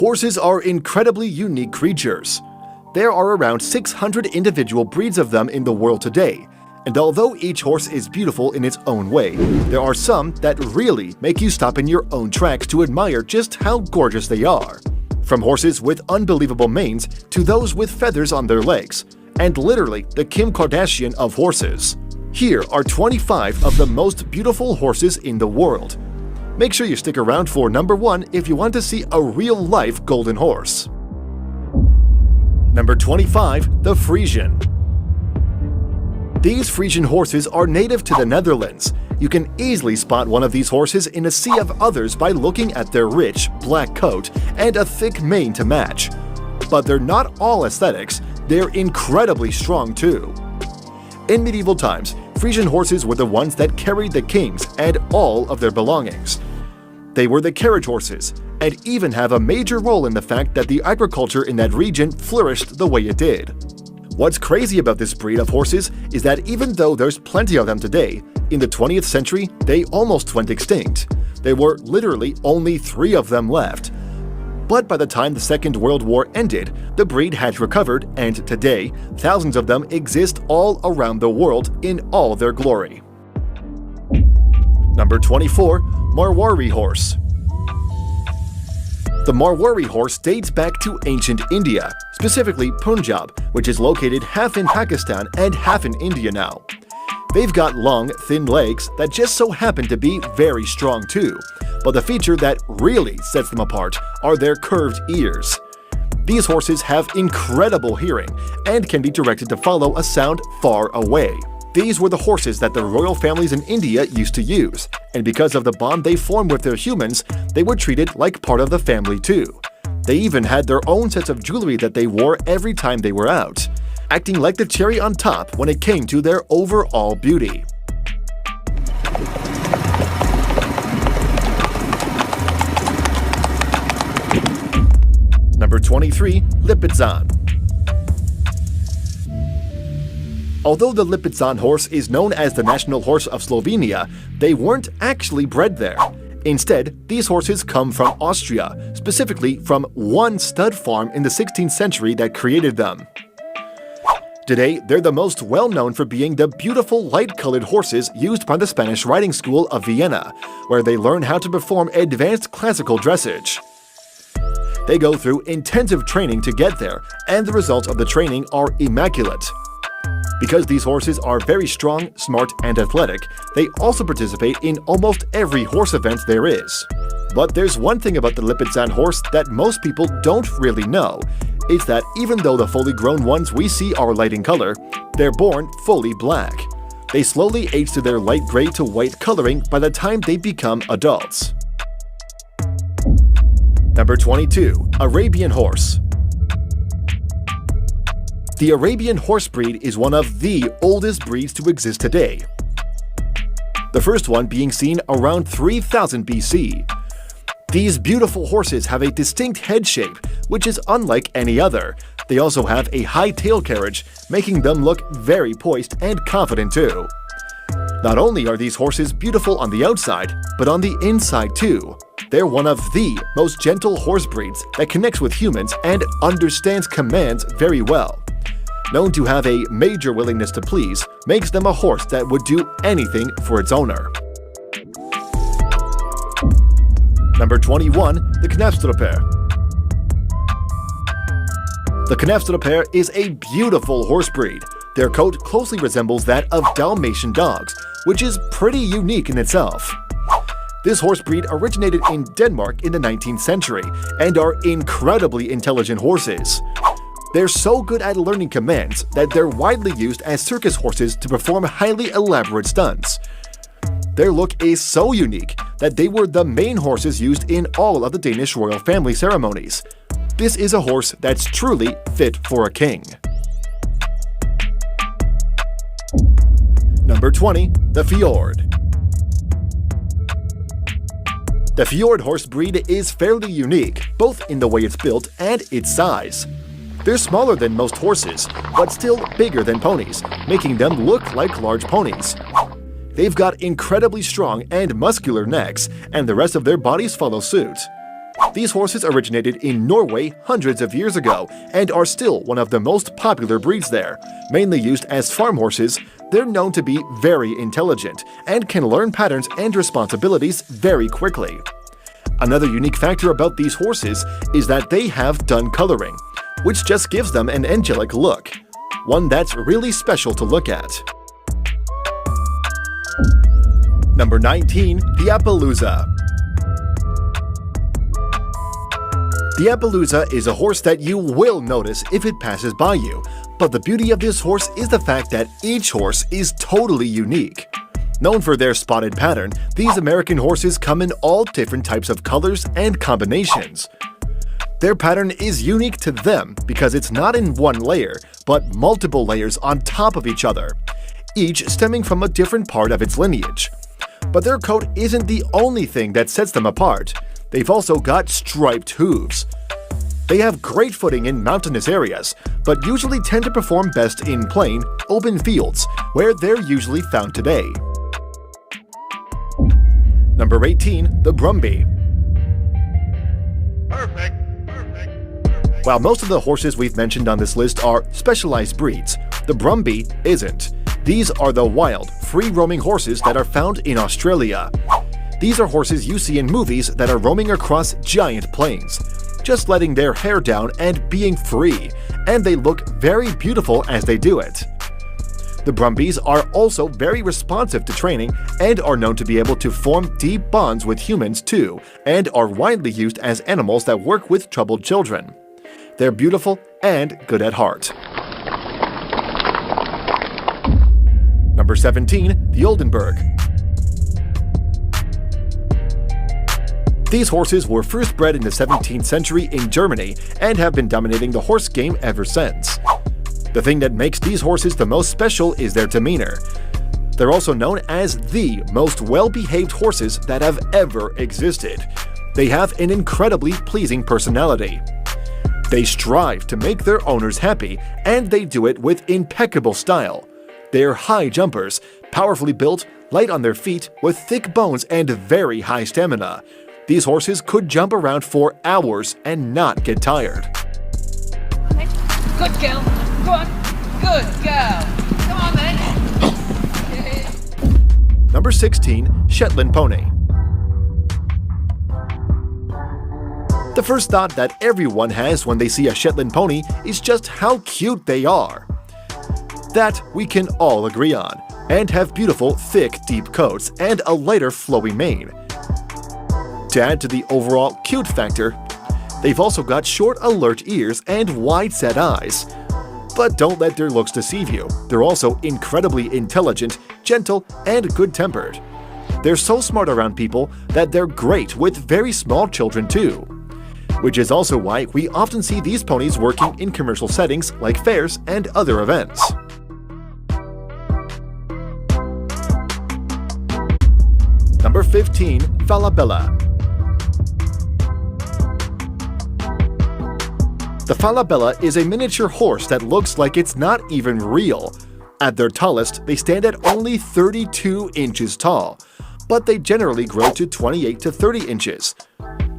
Horses are incredibly unique creatures. There are around 600 individual breeds of them in the world today, and although each horse is beautiful in its own way, there are some that really make you stop in your own tracks to admire just how gorgeous they are. From horses with unbelievable manes to those with feathers on their legs, and literally the Kim Kardashian of horses. Here are 25 of the most beautiful horses in the world. Make sure you stick around for number 1 if you want to see a real-life golden horse. Number 25. The Friesian. These Friesian horses are native to the Netherlands. You can easily spot one of these horses in a sea of others by looking at their rich, black coat and a thick mane to match. But they're not all aesthetics, they're incredibly strong too. In medieval times, Friesian horses were the ones that carried the kings and all of their belongings. They were the carriage horses, and even have a major role in the fact that the agriculture in that region flourished the way it did. What's crazy about this breed of horses is that even though there's plenty of them today, in the 20th century they almost went extinct. There were literally only 3 of them left. But by the time the Second World War ended, the breed had recovered, and today, thousands of them exist all around the world in all their glory. Number 24. Marwari Horse. The Marwari horse dates back to ancient India, specifically Punjab, which is located half in Pakistan and half in India now. They've got long, thin legs that just so happen to be very strong too, but the feature that really sets them apart are their curved ears. These horses have incredible hearing and can be directed to follow a sound far away. These were the horses that the royal families in India used to use, and because of the bond they formed with their humans, they were treated like part of the family too. They even had their own sets of jewelry that they wore every time they were out, acting like the cherry on top when it came to their overall beauty. Number 23. Lipizan. Although the Lipizan horse is known as the national horse of Slovenia, they weren't actually bred there. Instead, these horses come from Austria, specifically from one stud farm in the 16th century that created them. Today, they're the most well-known for being the beautiful light-colored horses used by the Spanish riding school of Vienna, where they learn how to perform advanced classical dressage. They go through intensive training to get there, and the results of the training are immaculate. Because these horses are very strong, smart, and athletic, they also participate in almost every horse event there is. But there's one thing about the Lipizan horse that most people don't really know. It's that even though the fully grown ones we see are light in color, they're born fully black. They slowly age to their light gray to white coloring by the time they become adults. Number 22. Arabian Horse. The Arabian horse breed is one of the oldest breeds to exist today. The first one being seen around 3000 BC. These beautiful horses have a distinct head shape, which is unlike any other. They also have a high tail carriage, making them look very poised and confident too. Not only are these horses beautiful on the outside, but on the inside too. They're one of the most gentle horse breeds that connects with humans and understands commands very well. Known to have a major willingness to please, makes them a horse that would do anything for its owner. Number 21. The Knafstrupper. The Knafstrupper is a beautiful horse breed. Their coat closely resembles that of Dalmatian dogs, which is pretty unique in itself. This horse breed originated in Denmark in the 19th century and are incredibly intelligent horses. They're so good at learning commands that they're widely used as circus horses to perform highly elaborate stunts. Their look is so unique that they were the main horses used in all of the Danish royal family ceremonies. This is a horse that's truly fit for a king. Number 20. The Fjord. The Fjord horse breed is fairly unique, both in the way it's built and its size. They're smaller than most horses, but still bigger than ponies, making them look like large ponies. They've got incredibly strong and muscular necks, and the rest of their bodies follow suit. These horses originated in Norway hundreds of years ago and are still one of the most popular breeds there. Mainly used as farm horses, they're known to be very intelligent and can learn patterns and responsibilities very quickly. Another unique factor about these horses is that they have dun coloring, which just gives them an angelic look, one that's really special to look at. Number 19. The Appaloosa. The Appaloosa is a horse that you will notice if it passes by you, but the beauty of this horse is the fact that each horse is totally unique. Known for their spotted pattern, these American horses come in all different types of colors and combinations. Their pattern is unique to them because it's not in one layer, but multiple layers on top of each other, each stemming from a different part of its lineage. But their coat isn't the only thing that sets them apart. They've also got striped hooves. They have great footing in mountainous areas, but usually tend to perform best in plain, open fields, where they're usually found today. Number 18. The Brumby. Perfect. While most of the horses we've mentioned on this list are specialized breeds, the Brumby isn't. These are the wild, free-roaming horses that are found in Australia. These are horses you see in movies that are roaming across giant plains, just letting their hair down and being free, and they look very beautiful as they do it. The Brumbies are also very responsive to training and are known to be able to form deep bonds with humans too, and are widely used as animals that work with troubled children. They're beautiful and good at heart. Number 17. The Oldenburg. These horses were first bred in the 17th century in Germany and have been dominating the horse game ever since. The thing that makes these horses the most special is their demeanor. They're also known as the most well-behaved horses that have ever existed. They have an incredibly pleasing personality. They strive to make their owners happy, and they do it with impeccable style. They're high jumpers, powerfully built, light on their feet, with thick bones and very high stamina. These horses could jump around for hours and not get tired. Good girl. Go on. Good girl. Come on then. Number 16. Shetland Pony. The first thought that everyone has when they see a Shetland pony is just how cute they are. That we can all agree on, and have beautiful, thick, deep coats and a lighter, flowy mane. To add to the overall cute factor, they've also got short, alert ears and wide-set eyes. But don't let their looks deceive you. They're also incredibly intelligent, gentle, and good-tempered. They're so smart around people that they're great with very small children too. Which is also why we often see these ponies working in commercial settings like fairs and other events. Number 15. Falabella. The Falabella is a miniature horse that looks like it's not even real. At their tallest, they stand at only 32 inches tall, but they generally grow to 28 to 30 inches.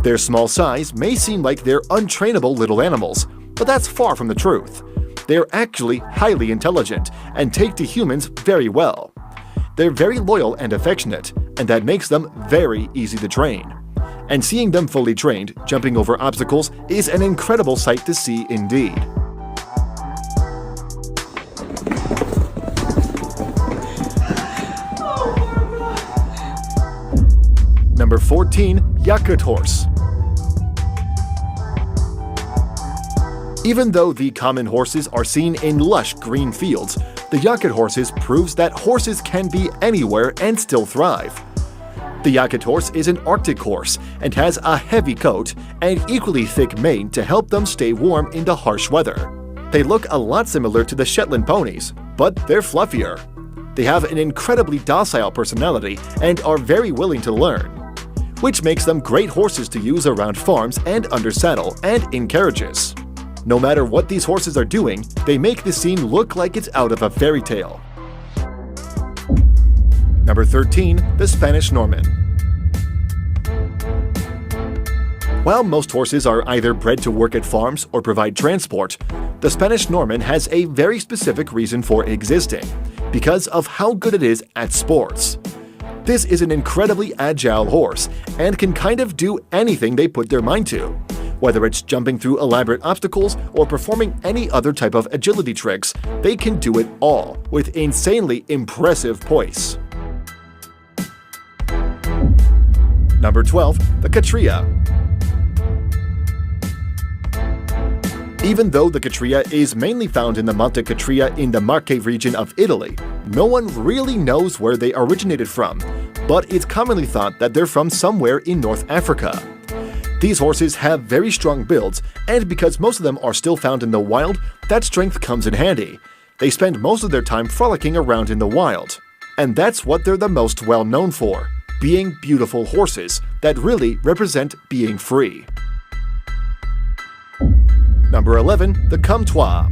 Their small size may seem like they're untrainable little animals, but that's far from the truth. They're actually highly intelligent and take to humans very well. They're very loyal and affectionate, and that makes them very easy to train. And seeing them fully trained, jumping over obstacles, is an incredible sight to see indeed. Number 14. Yakut Horse. Even though the common horses are seen in lush green fields, the Yakut horses proves that horses can be anywhere and still thrive. The Yakut horse is an Arctic horse and has a heavy coat and equally thick mane to help them stay warm in the harsh weather. They look a lot similar to the Shetland ponies, but they're fluffier. They have an incredibly docile personality and are very willing to learn, which makes them great horses to use around farms and under saddle and in carriages. No matter what these horses are doing, they make the scene look like it's out of a fairy tale. Number 13. The Spanish Norman. While most horses are either bred to work at farms or provide transport, the Spanish Norman has a very specific reason for existing, because of how good it is at sports. This is an incredibly agile horse and can kind of do anything they put their mind to. Whether it's jumping through elaborate obstacles or performing any other type of agility tricks, they can do it all with insanely impressive poise. Number 12. The Catria. Even though the Catria is mainly found in the Monte Catria in the Marche region of Italy, no one really knows where they originated from, but it's commonly thought that they're from somewhere in North Africa. These horses have very strong builds, and because most of them are still found in the wild, that strength comes in handy. They spend most of their time frolicking around in the wild. And that's what they're the most well known for, being beautiful horses that really represent being free. Number 11. The Comtois.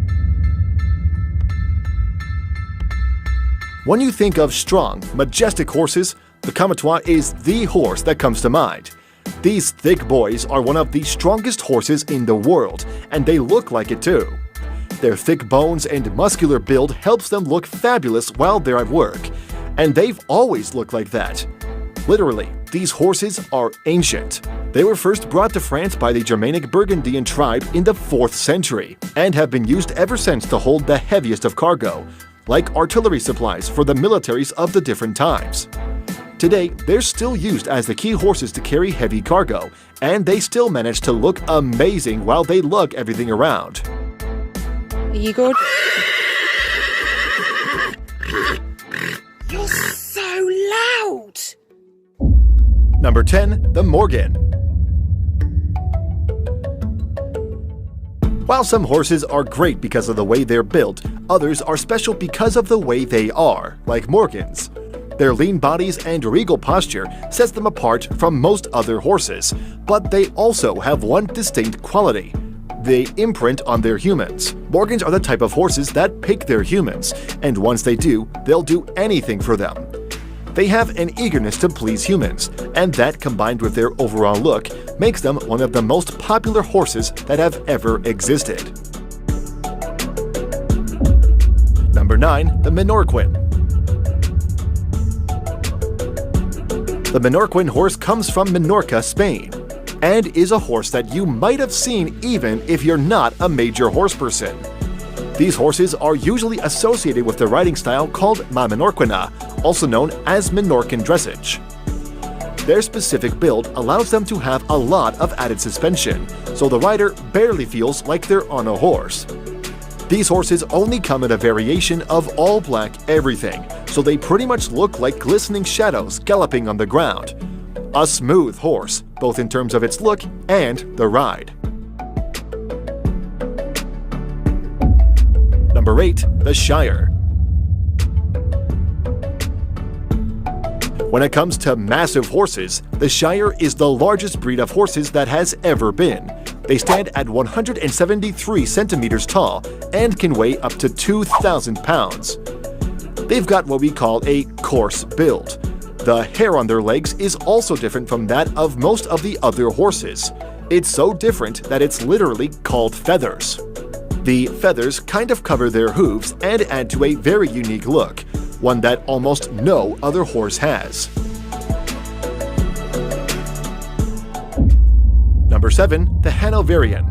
When you think of strong, majestic horses, the Comtois is the horse that comes to mind. These thick boys are one of the strongest horses in the world, and they look like it too. Their thick bones and muscular build helps them look fabulous while they're at work, and they've always looked like that. Literally, these horses are ancient. They were first brought to France by the Germanic Burgundian tribe in the 4th century, and have been used ever since to hold the heaviest of cargo, like artillery supplies for the militaries of the different times. Today, they're still used as the key horses to carry heavy cargo, and they still manage to look amazing while they lug everything around. Are you good? You're so loud! Number 10. The Morgan. While some horses are great because of the way they're built, others are special because of the way they are, like Morgans. Their lean bodies and regal posture sets them apart from most other horses, but they also have one distinct quality. They imprint on their humans. Morgans are the type of horses that pick their humans, and once they do, they'll do anything for them. They have an eagerness to please humans, and that combined with their overall look makes them one of the most popular horses that have ever existed. Number 9. The Menorquin. The Menorquin horse comes from Minorca, Spain, and is a horse that you might have seen even if you're not a major horse person. These horses are usually associated with the riding style called La Menorquina, also known as Menorcan dressage. Their specific build allows them to have a lot of added suspension, so the rider barely feels like they're on a horse. These horses only come in a variation of all black everything, so they pretty much look like glistening shadows galloping on the ground. A smooth horse, both in terms of its look and the ride. Number 8. The Shire. When it comes to massive horses, the Shire is the largest breed of horses that has ever been. They stand at 173 centimeters tall and can weigh up to 2,000 pounds. They've got what we call a coarse build. The hair on their legs is also different from that of most of the other horses. It's so different that it's literally called feathers. The feathers kind of cover their hooves and add to a very unique look, one that almost no other horse has. Number 7. The Hanoverian.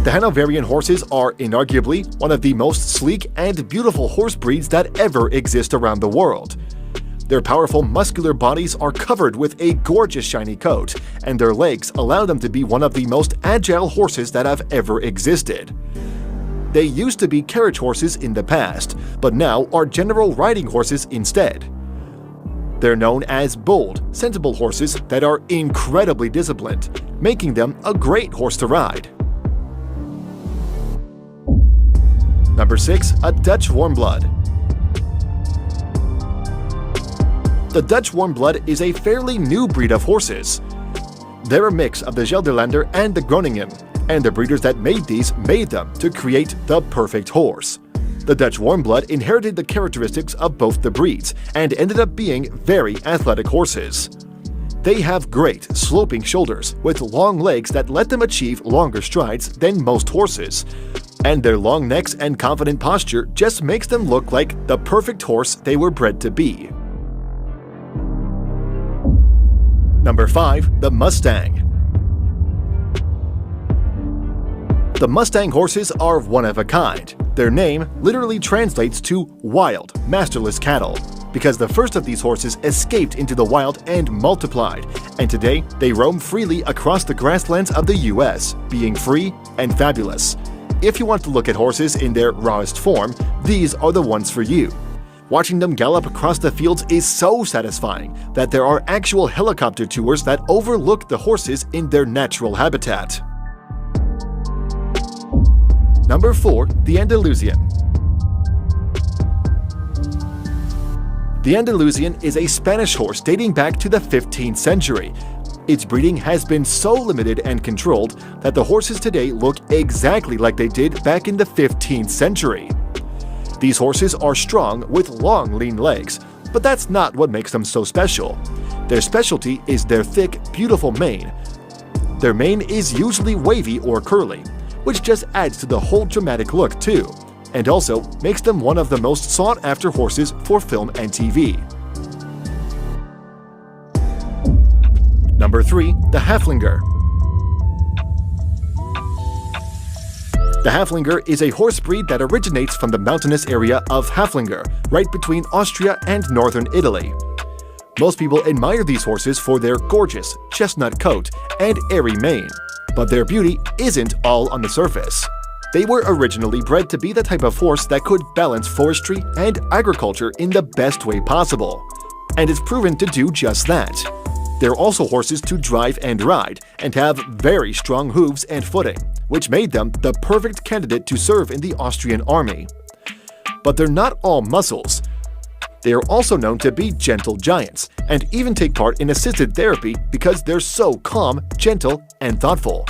The Hanoverian horses are inarguably one of the most sleek and beautiful horse breeds that ever exist around the world. Their powerful muscular bodies are covered with a gorgeous shiny coat, and their legs allow them to be one of the most agile horses that have ever existed. They used to be carriage horses in the past, but now are general riding horses instead. They're known as bold, sensible horses that are incredibly disciplined, making them a great horse to ride. Number 6. A Dutch Warmblood. The Dutch Warmblood is a fairly new breed of horses. They're a mix of the Gelderlander and the Groningen, and the breeders that made these made them to create the perfect horse. The Dutch Warmblood inherited the characteristics of both the breeds and ended up being very athletic horses. They have great, sloping shoulders with long legs that let them achieve longer strides than most horses. And their long necks and confident posture just makes them look like the perfect horse they were bred to be. Number 5. The Mustang. The Mustang horses are one of a kind. Their name literally translates to wild, masterless cattle, because the first of these horses escaped into the wild and multiplied, and today they roam freely across the grasslands of the US, being free and fabulous. If you want to look at horses in their rawest form, these are the ones for you. Watching them gallop across the fields is so satisfying that there are actual helicopter tours that overlook the horses in their natural habitat. Number 4. The Andalusian. The Andalusian is a Spanish horse dating back to the 15th century. Its breeding has been so limited and controlled that the horses today look exactly like they did back in the 15th century. These horses are strong with long, lean legs, but that's not what makes them so special. Their specialty is their thick, beautiful mane. Their mane is usually wavy or curly, which just adds to the whole dramatic look too, and also makes them one of the most sought-after horses for film and TV. Number 3. The Haflinger. The Haflinger is a horse breed that originates from the mountainous area of Haflinger, right between Austria and northern Italy. Most people admire these horses for their gorgeous chestnut coat and airy mane, but their beauty isn't all on the surface. They were originally bred to be the type of horse that could balance forestry and agriculture in the best way possible, and it's proven to do just that. They're also horses to drive and ride, and have very strong hooves and footing, which made them the perfect candidate to serve in the Austrian army. But they're not all muscles. They are also known to be gentle giants, and even take part in assisted therapy because they're so calm, gentle, and thoughtful.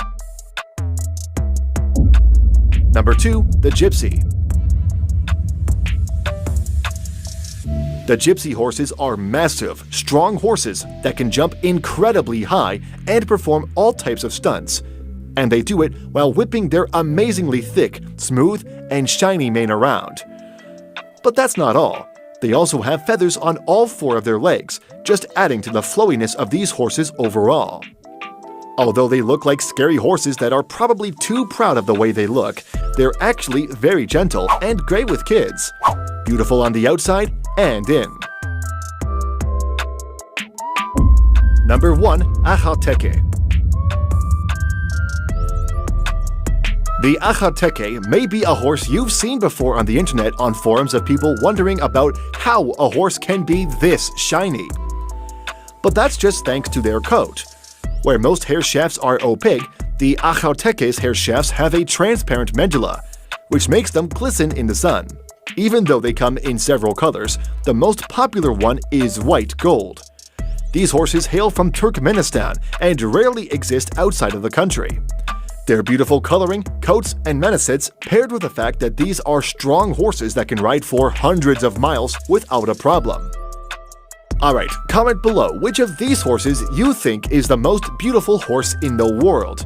Number 2. The Gypsy. The Gypsy horses are massive, strong horses that can jump incredibly high and perform all types of stunts. And they do it while whipping their amazingly thick, smooth, and shiny mane around. But that's not all. They also have feathers on all 4 of their legs, just adding to the flowiness of these horses overall. Although they look like scary horses that are probably too proud of the way they look, they're actually very gentle and great with kids. Beautiful on the outside and in. Number 1. Ajateke. The Ajateke may be a horse you've seen before on the internet on forums of people wondering about how a horse can be this shiny. But that's just thanks to their coat. Where most hair shafts are opaque, the Ajateke's hair shafts have a transparent medulla, which makes them glisten in the sun. Even though they come in several colors, the most popular one is white gold. These horses hail from Turkmenistan and rarely exist outside of the country. Their beautiful coloring, coats, and manacets paired with the fact that these are strong horses that can ride for hundreds of miles without a problem. Alright, comment below which of these horses you think is the most beautiful horse in the world.